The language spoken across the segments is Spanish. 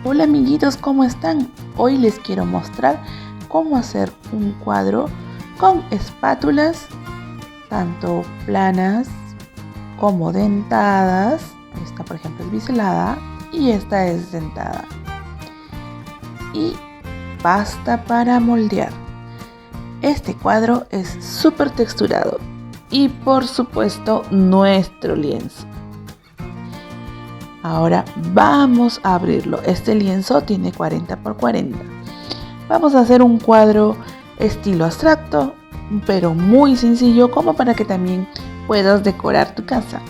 Hola amiguitos, ¿cómo están? Hoy les quiero mostrar cómo hacer un cuadro con espátulas, tanto planas como dentadas. Esta por ejemplo es biselada y esta es dentada. Y pasta para moldear. Este cuadro es súper texturado y por supuesto nuestro lienzo. Ahora vamos a abrirlo. Este lienzo tiene 40 por 40. Vamos a hacer un cuadro estilo abstracto, pero muy sencillo como para que también puedas decorar tu casa.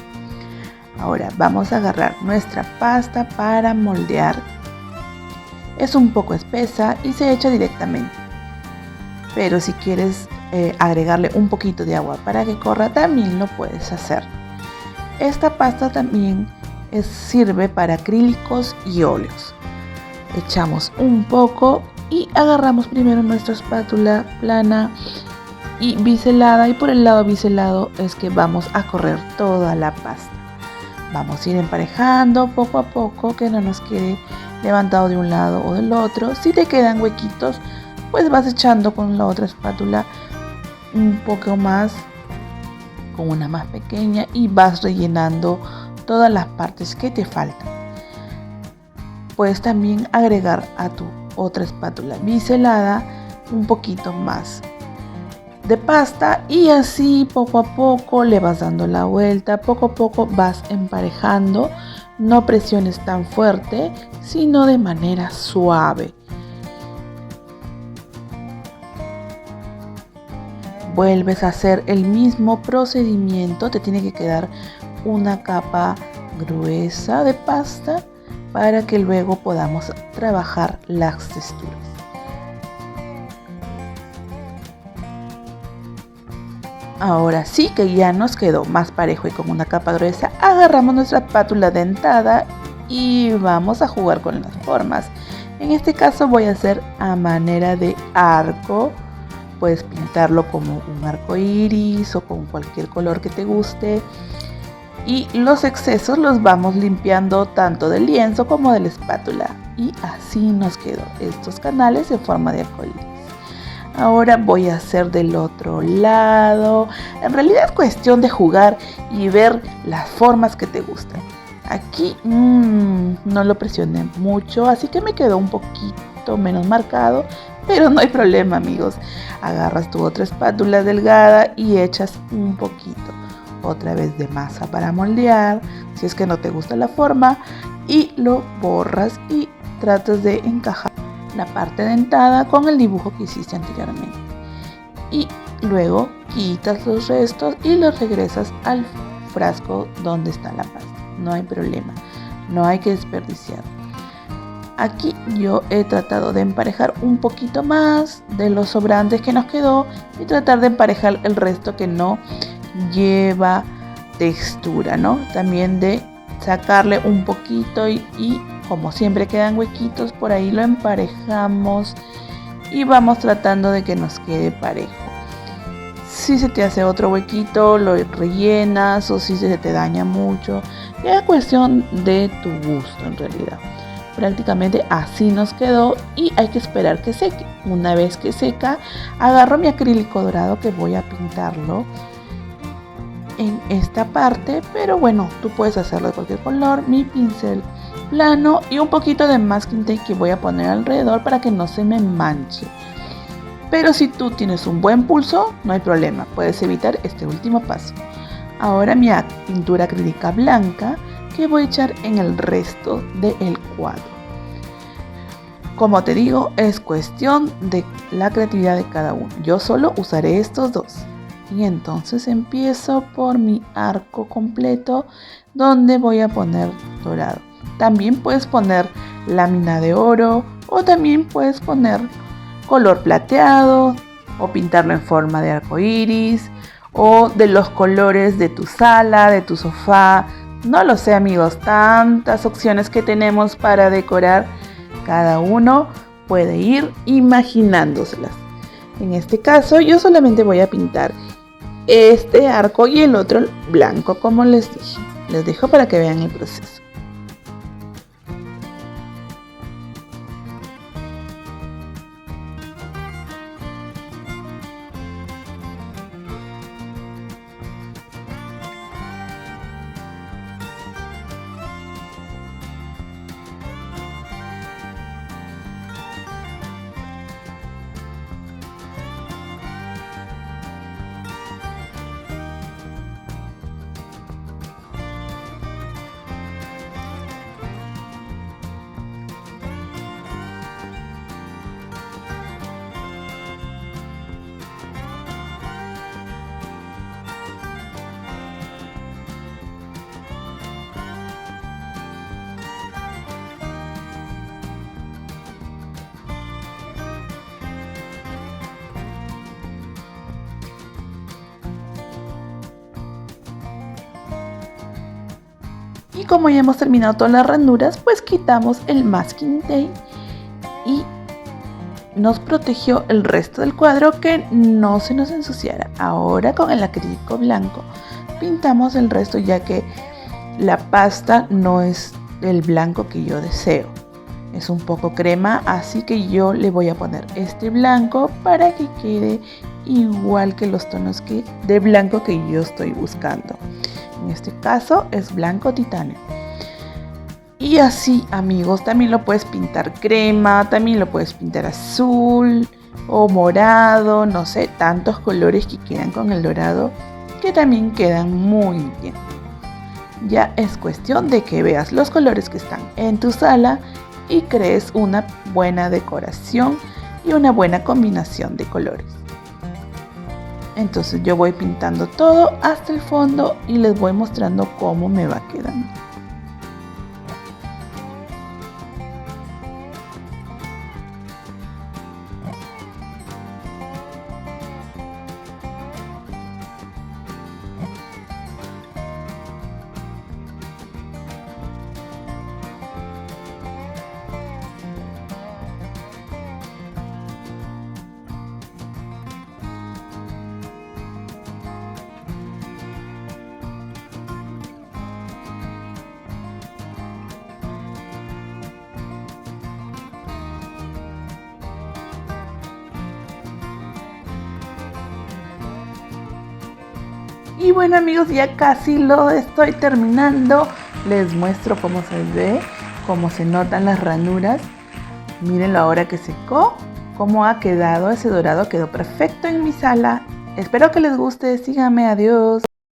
Ahora vamos a agarrar nuestra pasta para moldear. Es un poco espesa y se echa directamente. Pero si quieres agregarle un poquito de agua para que corra, también lo puedes hacer. Esta pasta también sirve para acrílicos y óleos. Echamos un poco y agarramos primero nuestra espátula plana y biselada, y por el lado biselado es que vamos a correr toda la pasta. Vamos a ir emparejando poco a poco, que no nos quede levantado de un lado o del otro. Si te quedan huequitos, pues vas echando con la otra espátula un poco más, con una más pequeña, y vas rellenando todas las partes que te faltan. Puedes también agregar a tu otra espátula biselada un poquito más de pasta, y así poco a poco le vas dando la vuelta, poco a poco vas emparejando. No presiones tan fuerte, sino de manera suave. Vuelves a hacer el mismo procedimiento. Te tiene que quedar una capa gruesa de pasta para que luego podamos trabajar las texturas. Ahora sí que ya nos quedó más parejo y con una capa gruesa, agarramos nuestra espátula dentada y vamos a jugar con las formas. En este caso voy a hacer a manera de arco. Puedes pintarlo como un arco iris o con cualquier color que te guste. Y los excesos los vamos limpiando tanto del lienzo como de la espátula. Y así nos quedó estos canales en forma de arco iris. Ahora voy a hacer del otro lado. En realidad es cuestión de jugar y ver las formas que te gustan. Aquí no lo presioné mucho, así que me quedó un poquito menos marcado. Pero no hay problema, amigos. Agarras tu otra espátula delgada y echas un poquito otra vez de masa para moldear, si es que no te gusta la forma, y lo borras y tratas de encajar la parte dentada con el dibujo que hiciste anteriormente. Y luego quitas los restos y los regresas al frasco donde está la pasta. No hay problema, no hay que desperdiciar. Aquí yo he tratado de emparejar un poquito más de los sobrantes que nos quedó y tratar de emparejar el resto que no lleva textura, ¿no? También de sacarle un poquito y como siempre quedan huequitos, por ahí lo emparejamos y vamos tratando de que nos quede parejo. Si se te hace otro huequito, lo rellenas, o si se te daña mucho, ya es cuestión de tu gusto en realidad. Prácticamente así nos quedó y hay que esperar que seque. Una vez que seca, agarro mi acrílico dorado que voy a pintarlo en esta parte, pero bueno, tú puedes hacerlo de cualquier color. Mi pincel plano y un poquito de masking tape que voy a poner alrededor para que no se me manche. Pero si tú tienes un buen pulso, no hay problema, puedes evitar este último paso. Ahora mi pintura acrílica blanca que voy a echar en el resto del cuadro. Como te digo, es cuestión de la creatividad de cada uno. Yo solo usaré estos dos. Y entonces empiezo por mi arco completo, donde voy a poner dorado. También puedes poner lámina de oro, o también puedes poner color plateado, o pintarlo en forma de arco iris, o de los colores de tu sala, de tu sofá. No lo sé, amigos, tantas opciones que tenemos para decorar. Cada uno puede ir imaginándoselas. En este caso yo solamente voy a pintar este arco y el otro blanco, como les dije. Les dejo para que vean el proceso. Y como ya hemos terminado todas las ranuras, pues quitamos el masking tape y nos protegió el resto del cuadro que no se nos ensuciara. Ahora con el acrílico blanco pintamos el resto, ya que la pasta no es el blanco que yo deseo. Es un poco crema, así que yo le voy a poner este blanco para que quede igual que los tonos de blanco que yo estoy buscando. En este caso es blanco titanio. Y así, amigos, también lo puedes pintar crema, también lo puedes pintar azul o morado, no sé, tantos colores que quieran con el dorado, que también quedan muy bien. Ya es cuestión de que veas los colores que están en tu sala y crees una buena decoración y una buena combinación de colores. Entonces yo voy pintando todo hasta el fondo y les voy mostrando cómo me va quedando. Y bueno, amigos, ya casi lo estoy terminando. Les muestro cómo se ve, cómo se notan las ranuras. Mírenlo ahora que secó, cómo ha quedado. Ese dorado quedó perfecto en mi sala. Espero que les guste. Síganme, adiós.